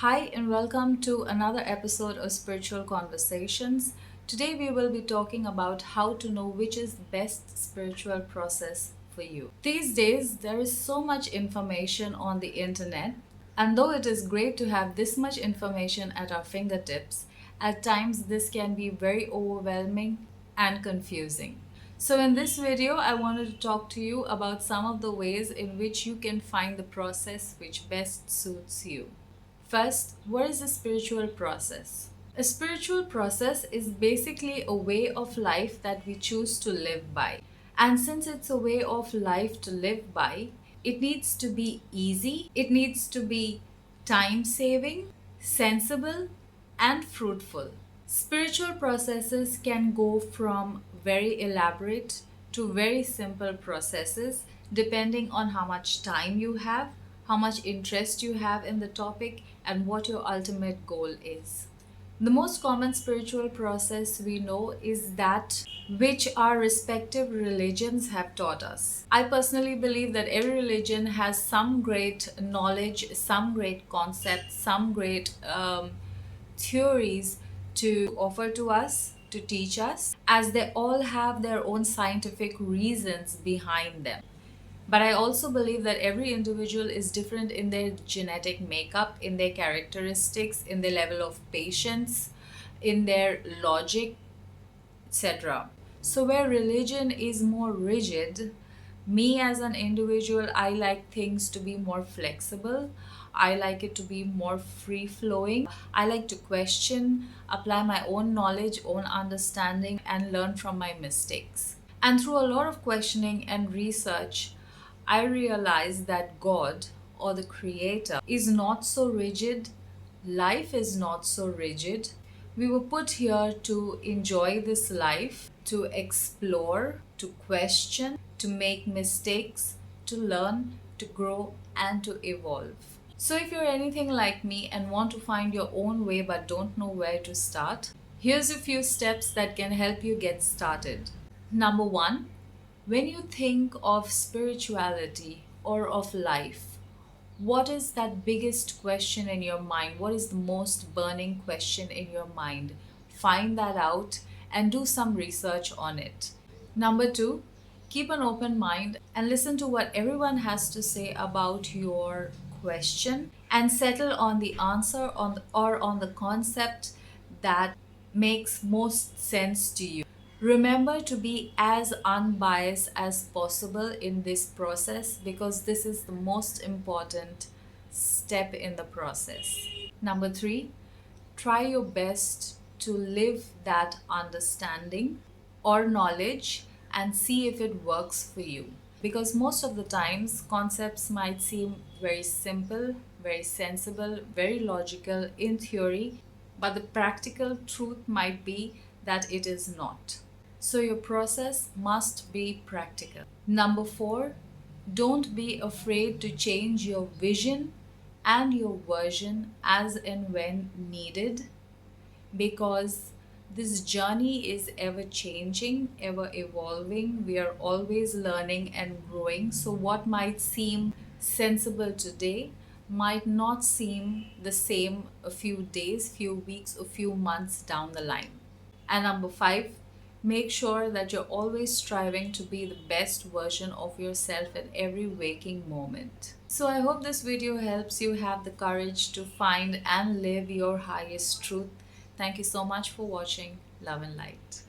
Hi, and welcome to another episode of Spiritual Conversations. Today, we will be talking about how to know which is the best spiritual process for you. These days, there is so much information on the internet, and though it is great to have this much information at our fingertips, at times this can be very overwhelming and confusing. So, in this video, I wanted to talk to you about some of the ways in which you can find the process which best suits you. First, what is a spiritual process? A spiritual process is basically a way of life that we choose to live by. And since it's a way of life to live by, it needs to be easy, it needs to be time saving, sensible, and fruitful. Spiritual processes can go from very elaborate to very simple processes depending on how much time you have, how much interest you have in the topic, and what your ultimate goal is. The most common spiritual process we know is that which our respective religions have taught us. I personally believe that every religion has some great knowledge, some great concepts, some great theories to offer to us, to teach us, as they all have their own scientific reasons behind them. But I also believe that every individual is different in their genetic makeup, in their characteristics, in their level of patience, in their logic, etc. So, where religion is more rigid, me as an individual, I like things to be more flexible. I like it to be more free flowing. I like to question, apply my own knowledge, own understanding, and learn from my mistakes. And through a lot of questioning and research, I realized that God or the Creator is not so rigid, life is not so rigid. We were put here to enjoy this life, to explore, to question, to make mistakes, to learn, to grow, and to evolve. So, if you're anything like me and want to find your own way but don't know where to start, here's a few steps that can help you get started. Number one, when you think of spirituality or of life, what is that biggest question in your mind? What is the most burning question in your mind? Find that out and do some research on it. Number two, keep an open mind and listen to what everyone has to say about your question and settle on the answer or on the concept that makes most sense to you. Remember to be as unbiased as possible in this process because this is the most important step in the process. Number three, try your best to live that understanding or knowledge and see if it works for you. Because most of the times, concepts might seem very simple, very sensible, very logical in theory, but the practical truth might be that it is not. So, your process must be practical. Number four, don't be afraid to change your vision and your version as and when needed because this journey is ever changing, ever evolving. We are always learning and growing. So, what might seem sensible today might not seem the same a few days, few weeks, a few months down the line. And number five, make sure that you're always striving to be the best version of yourself in every waking moment. So, I hope this video helps you have the courage to find and live your highest truth. Thank you so much for watching. Love and light.